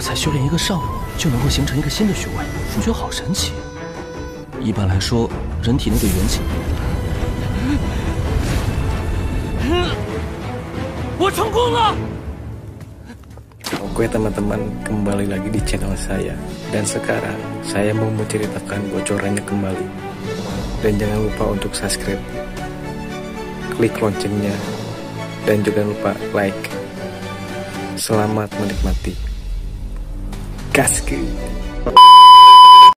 才修炼一个上午，就能够形成一个新的穴位，数学好神奇。一般来说，人体内的元气……我成功了！ Oke teman-teman, kembali lagi di channel saya. Dan sekarang saya mau menceritakan bocorannya kembali. Dan jangan lupa untuk subscribe, klik loncengnya, dan juga lupa like. Selamat menikmati. Gaskeun.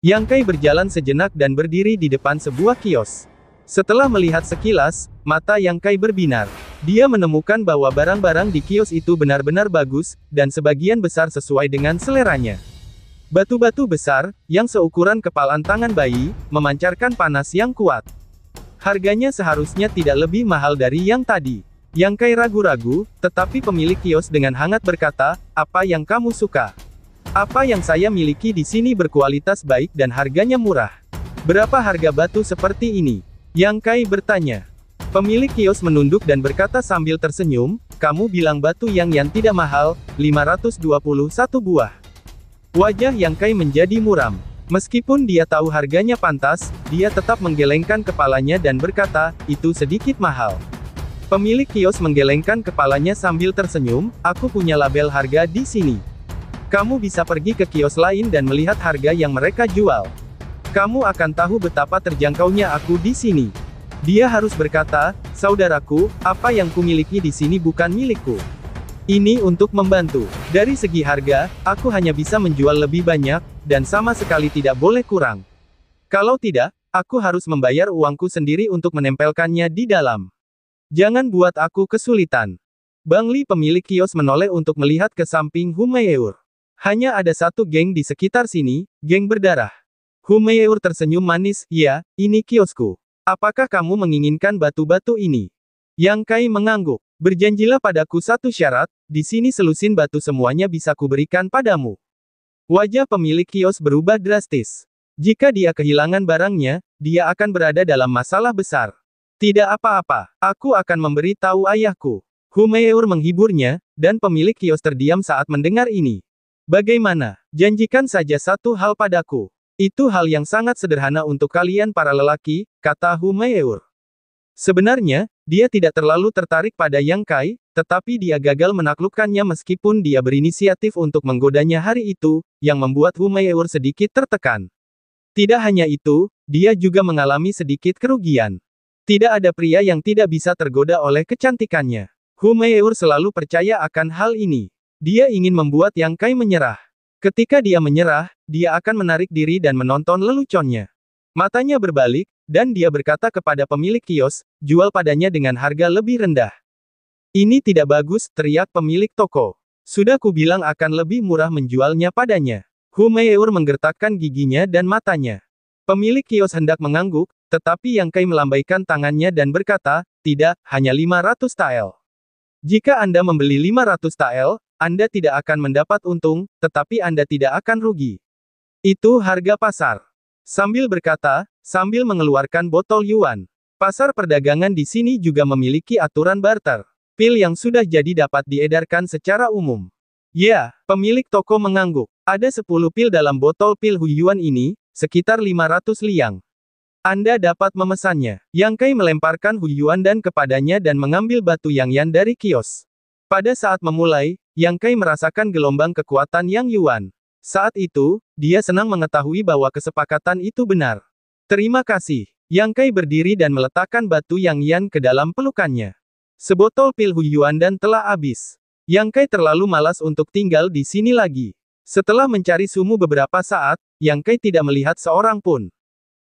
Yang Kai berjalan sejenak dan berdiri di depan sebuah kios. Setelah melihat sekilas, mata Yang Kai berbinar. Dia menemukan bahwa barang-barang di kios itu benar-benar bagus, dan sebagian besar sesuai dengan seleranya. Batu-batu besar, yang seukuran kepalan tangan bayi, memancarkan panas yang kuat. Harganya seharusnya tidak lebih mahal dari yang tadi. Yang Kai ragu-ragu, tetapi pemilik kios dengan hangat berkata, "Apa yang kamu suka? Apa yang saya miliki di sini berkualitas baik dan harganya murah. Berapa harga batu seperti ini?" Yang Kai bertanya. Pemilik kios menunduk dan berkata sambil tersenyum, "Kamu bilang batu yang tidak mahal, 521 buah." Wajah Yang Kai menjadi muram. Meskipun dia tahu harganya pantas, dia tetap menggelengkan kepalanya dan berkata, "Itu sedikit mahal." Pemilik kios menggelengkan kepalanya sambil tersenyum, "Aku punya label harga di sini. Kamu bisa pergi ke kios lain dan melihat harga yang mereka jual. Kamu akan tahu betapa terjangkaunya aku di sini." Dia harus berkata, "Saudaraku, apa yang kumiliki di sini bukan milikku. Ini untuk membantu. Dari segi harga, aku hanya bisa menjual lebih banyak, dan sama sekali tidak boleh kurang. Kalau tidak, aku harus membayar uangku sendiri untuk menempelkannya di dalam. Jangan buat aku kesulitan." Bang Li pemilik kios menoleh untuk melihat ke samping Humeyeur. "Hanya ada satu geng di sekitar sini, geng berdarah." Humeyeur tersenyum manis, "Ya, ini kiosku. Apakah kamu menginginkan batu-batu ini?" Yang Kai mengangguk. "Berjanjilah padaku satu syarat, di sini selusin batu semuanya bisa kuberikan padamu." Wajah pemilik kios berubah drastis. Jika dia kehilangan barangnya, dia akan berada dalam masalah besar. "Tidak apa-apa, aku akan memberi tahu ayahku." Humeyeur menghiburnya, dan pemilik kios terdiam saat mendengar ini. "Bagaimana? Janjikan saja satu hal padaku. Itu hal yang sangat sederhana untuk kalian para lelaki," kata Humeyeur. Sebenarnya, dia tidak terlalu tertarik pada Yang Kai, tetapi dia gagal menaklukkannya meskipun dia berinisiatif untuk menggodanya hari itu, yang membuat Humeyeur sedikit tertekan. Tidak hanya itu, dia juga mengalami sedikit kerugian. Tidak ada pria yang tidak bisa tergoda oleh kecantikannya. Humeyeur selalu percaya akan hal ini. Dia ingin membuat Yang Kai menyerah. Ketika dia menyerah, dia akan menarik diri dan menonton leluconnya. Matanya berbalik, dan dia berkata kepada pemilik kios, "Jual padanya dengan harga lebih rendah." "Ini tidak bagus," teriak pemilik toko. "Sudah kubilang akan lebih murah menjualnya padanya." Humeyeur menggertakkan giginya dan matanya. Pemilik kios hendak mengangguk, tetapi Yang Kai melambaikan tangannya dan berkata, "Tidak, hanya 500 tael. Jika Anda membeli 500 tael, Anda tidak akan mendapat untung, tetapi Anda tidak akan rugi. Itu harga pasar." Sambil berkata, sambil mengeluarkan botol yuan. Pasar perdagangan di sini juga memiliki aturan barter. Pil yang sudah jadi dapat diedarkan secara umum. "Ya," pemilik toko mengangguk. "Ada 10 pil dalam botol pil Huyuan ini, sekitar 500 liang. Anda dapat memesannya." Yang Kai melemparkan Huyuan dan kepadanya dan mengambil batu Yang Yan dari kios. Pada saat memulai, Yang Kai merasakan gelombang kekuatan Yang Yuan. Saat itu, dia senang mengetahui bahwa kesepakatan itu benar. "Terima kasih." Yang Kai berdiri dan meletakkan batu Yang Yan ke dalam pelukannya. Sebotol pil Huyuan dan telah habis. Yang Kai terlalu malas untuk tinggal di sini lagi. Setelah mencari sumu beberapa saat, Yang Kai tidak melihat seorang pun.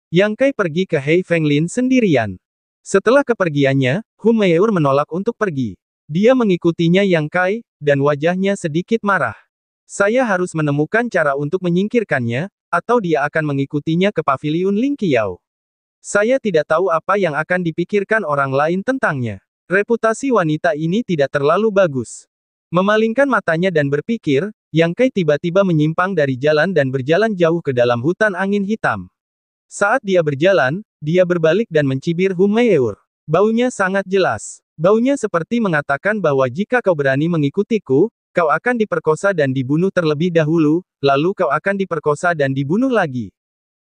Yang Kai pergi ke Hei Fenglin sendirian. Setelah kepergiannya, Humeyeur menolak untuk pergi. Dia mengikutinya Yang Kai, dan wajahnya sedikit marah. "Saya harus menemukan cara untuk menyingkirkannya, atau dia akan mengikutinya ke paviliun Ling Qiao. Saya tidak tahu apa yang akan dipikirkan orang lain tentangnya. Reputasi wanita ini tidak terlalu bagus." Memalingkan matanya dan berpikir, Yang Kai tiba-tiba menyimpang dari jalan dan berjalan jauh ke dalam hutan angin hitam. Saat dia berjalan, dia berbalik dan mencibir Humeyeur. Baunya sangat jelas. Baunya seperti mengatakan bahwa jika kau berani mengikutiku, Kau akan diperkosa dan dibunuh terlebih dahulu, lalu kau akan diperkosa dan dibunuh lagi.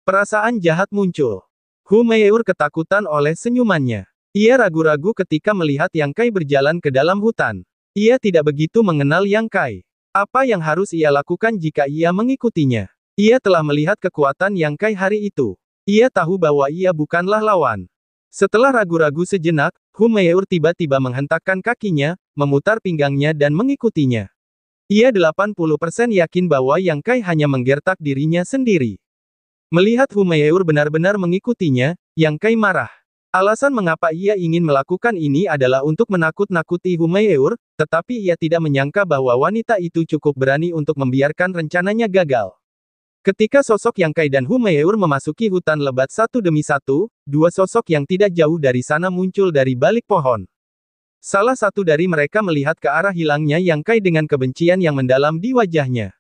Perasaan jahat muncul. Hu Meiur ketakutan oleh senyumannya. Ia ragu-ragu ketika melihat Yang Kai berjalan ke dalam hutan. Ia tidak begitu mengenal Yang Kai. Apa yang harus ia lakukan jika ia mengikutinya? Ia telah melihat kekuatan Yang Kai hari itu. Ia tahu bahwa ia bukanlah lawan. Setelah ragu-ragu sejenak, Hu Meiur tiba-tiba menghentakkan kakinya, memutar pinggangnya dan mengikutinya. Ia 80% yakin bahwa Yang Kai hanya menggertak dirinya sendiri. Melihat Hu Meiur benar-benar mengikutinya, Yang Kai marah. Alasan mengapa ia ingin melakukan ini adalah untuk menakut-nakuti Hu Meiur, tetapi ia tidak menyangka bahwa wanita itu cukup berani untuk membiarkan rencananya gagal. Ketika sosok Yang Kai dan Hu Meiur memasuki hutan lebat satu demi satu, dua sosok yang tidak jauh dari sana muncul dari balik pohon. Salah satu dari mereka melihat ke arah hilangnya Yang Kai dengan kebencian yang mendalam di wajahnya.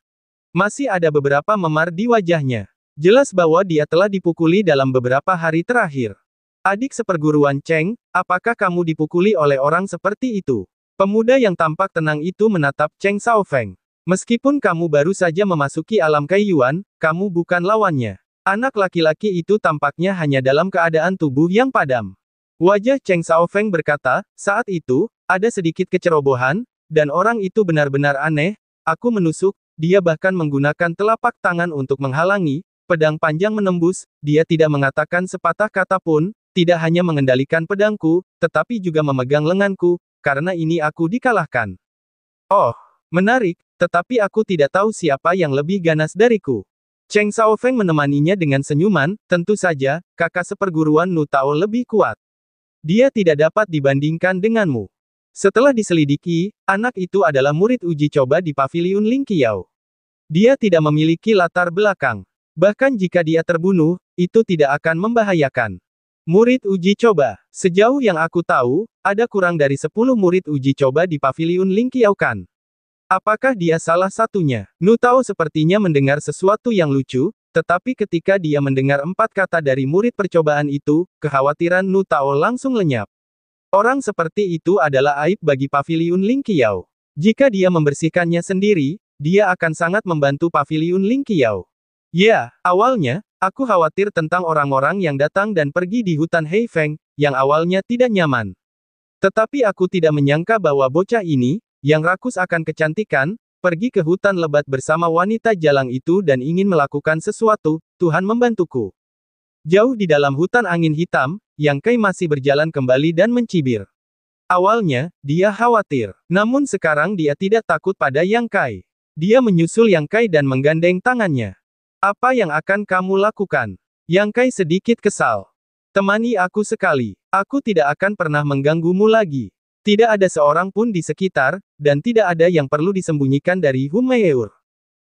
Masih ada beberapa memar di wajahnya. Jelas bahwa dia telah dipukuli dalam beberapa hari terakhir. Adik seperguruan Cheng, apakah kamu dipukuli oleh orang seperti itu? Pemuda yang tampak tenang itu menatap Cheng Xiaofeng. Meskipun kamu baru saja memasuki alam Kaiyuan, kamu bukan lawannya. Anak laki-laki itu tampaknya hanya dalam keadaan tubuh yang padam. Wajah Cheng Xiaofeng berkata, saat itu, ada sedikit kecerobohan, dan orang itu benar-benar aneh. Aku menusuk, dia bahkan menggunakan telapak tangan untuk menghalangi, pedang panjang menembus, dia tidak mengatakan sepatah kata pun, tidak hanya mengendalikan pedangku, tetapi juga memegang lenganku, karena ini aku dikalahkan. Oh, menarik, tetapi aku tidak tahu siapa yang lebih ganas dariku. Cheng Xiaofeng menemaninya dengan senyuman, tentu saja, kakak seperguruan Nu Tao lebih kuat. Dia tidak dapat dibandingkan denganmu. Setelah diselidiki, anak itu adalah murid uji coba di Paviliun Ling Qiao. Dia tidak memiliki latar belakang. Bahkan jika dia terbunuh, itu tidak akan membahayakan. Murid uji coba. Sejauh yang aku tahu, ada kurang dari 10 murid uji coba di Paviliun Ling Qiao kan? Apakah dia salah satunya? Nu Tao sepertinya mendengar sesuatu yang lucu, tetapi ketika dia mendengar 4 kata dari murid percobaan itu, kekhawatiran Nu Tao langsung lenyap. Orang seperti itu adalah aib bagi Paviliun Ling Qiao. Jika dia membersihkannya sendiri, dia akan sangat membantu Paviliun Ling Qiao. Ya, awalnya, aku khawatir tentang orang-orang yang datang dan pergi di hutan Heifeng, yang awalnya tidak nyaman. Tetapi aku tidak menyangka bahwa bocah ini, yang rakus akan kecantikan, pergi ke hutan lebat bersama wanita jalang itu dan ingin melakukan sesuatu, Tuhan membantuku. Jauh di dalam hutan angin hitam, Yang Kai masih berjalan kembali dan mencibir. Awalnya, dia khawatir. Namun sekarang dia tidak takut pada Yang Kai. Dia menyusul Yang Kai dan menggandeng tangannya. Apa yang akan kamu lakukan? Yang Kai sedikit kesal. Temani aku sekali. Aku tidak akan pernah mengganggumu lagi. Tidak ada seorang pun di sekitar, dan tidak ada yang perlu disembunyikan dari Hu Meiur.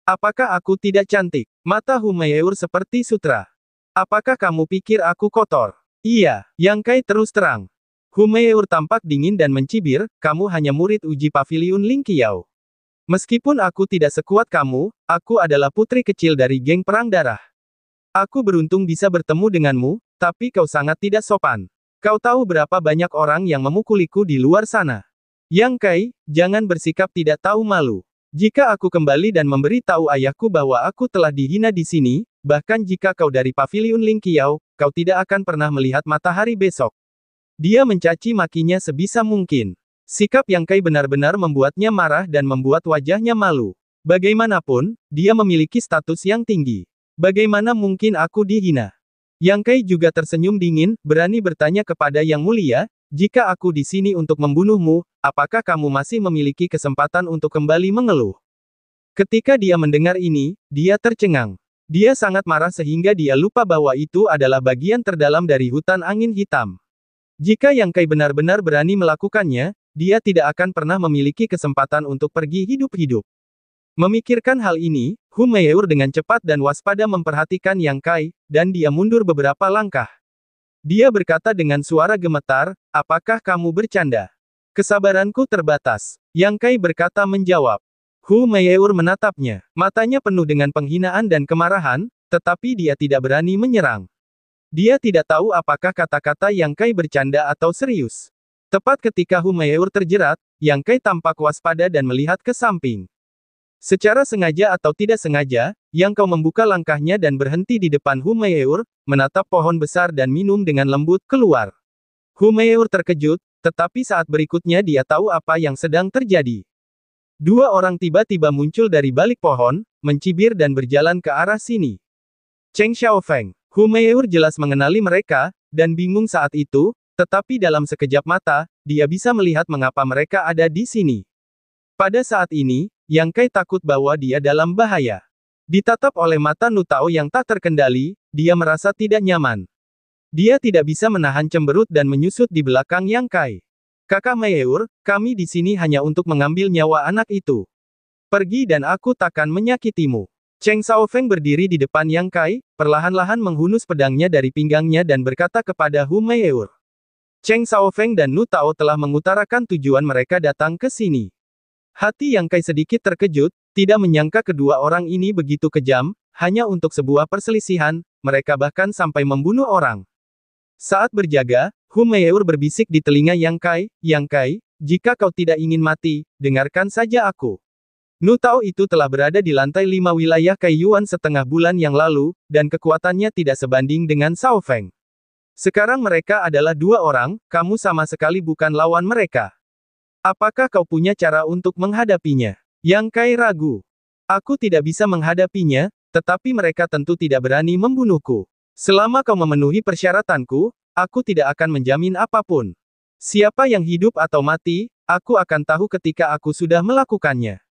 Apakah aku tidak cantik? Mata Hu Meiur seperti sutra. Apakah kamu pikir aku kotor? Iya, Yang Kai terus terang. Hu Meiur tampak dingin dan mencibir, kamu hanya murid uji Paviliun Ling Qiao. Meskipun aku tidak sekuat kamu, aku adalah putri kecil dari geng perang darah. Aku beruntung bisa bertemu denganmu, tapi kau sangat tidak sopan. Kau tahu berapa banyak orang yang memukuliku di luar sana. Yang Kai, jangan bersikap tidak tahu malu. Jika aku kembali dan memberi tahu ayahku bahwa aku telah dihina di sini, bahkan jika kau dari Paviliun Ling Qiao, kau tidak akan pernah melihat matahari besok. Dia mencaci makinya sebisa mungkin. Sikap Yang Kai benar-benar membuatnya marah dan membuat wajahnya malu. Bagaimanapun, dia memiliki status yang tinggi. Bagaimana mungkin aku dihina? Yang Kai juga tersenyum dingin, berani bertanya kepada Yang Mulia, jika aku di sini untuk membunuhmu, apakah kamu masih memiliki kesempatan untuk kembali mengeluh? Ketika dia mendengar ini, dia tercengang. Dia sangat marah sehingga dia lupa bahwa itu adalah bagian terdalam dari hutan angin hitam. Jika Yang Kai benar-benar berani melakukannya, dia tidak akan pernah memiliki kesempatan untuk pergi hidup-hidup. Memikirkan hal ini, Hu Meiur dengan cepat dan waspada memperhatikan Yang Kai, dan dia mundur beberapa langkah. Dia berkata dengan suara gemetar, apakah kamu bercanda? Kesabaranku terbatas. Yang Kai berkata menjawab. Hu Meiur menatapnya. Matanya penuh dengan penghinaan dan kemarahan, tetapi dia tidak berani menyerang. Dia tidak tahu apakah kata-kata Yang Kai bercanda atau serius. Tepat ketika Hu Meiur terjerat, Yang Kai tampak waspada dan melihat ke samping. Secara sengaja atau tidak sengaja, Yang Kau membuka langkahnya dan berhenti di depan Humeur, menatap pohon besar dan minum dengan lembut keluar. Humeur terkejut, tetapi saat berikutnya dia tahu apa yang sedang terjadi. Dua orang tiba-tiba muncul dari balik pohon, mencibir dan berjalan ke arah sini. Cheng Xiaofeng, Humeur jelas mengenali mereka, dan bingung saat itu, tetapi dalam sekejap mata, dia bisa melihat mengapa mereka ada di sini. Pada saat ini, Yang Kai takut bahwa dia dalam bahaya. Ditatap oleh mata Nu Tao yang tak terkendali, dia merasa tidak nyaman. Dia tidak bisa menahan cemberut dan menyusut di belakang Yang Kai. Kakak Meur, kami di sini hanya untuk mengambil nyawa anak itu. Pergi dan aku takkan menyakitimu. Cheng Xiaofeng berdiri di depan Yang Kai, perlahan-lahan menghunus pedangnya dari pinggangnya dan berkata kepada Humeur. Cheng Xiaofeng dan Nu Tao telah mengutarakan tujuan mereka datang ke sini. Hati Yang Kai sedikit terkejut, tidak menyangka kedua orang ini begitu kejam, hanya untuk sebuah perselisihan, mereka bahkan sampai membunuh orang. Saat berjaga, Humeur berbisik di telinga Yang Kai, jika kau tidak ingin mati, dengarkan saja aku. Nu Tao itu telah berada di lantai 5 wilayah Kaiyuan setengah bulan yang lalu, dan kekuatannya tidak sebanding dengan Xiaofeng. Sekarang mereka adalah dua orang, kamu sama sekali bukan lawan mereka. Apakah kau punya cara untuk menghadapinya? Yang Kai ragu. Aku tidak bisa menghadapinya, tetapi mereka tentu tidak berani membunuhku. Selama kau memenuhi persyaratanku, aku tidak akan menjamin apapun. Siapa yang hidup atau mati, aku akan tahu ketika aku sudah melakukannya.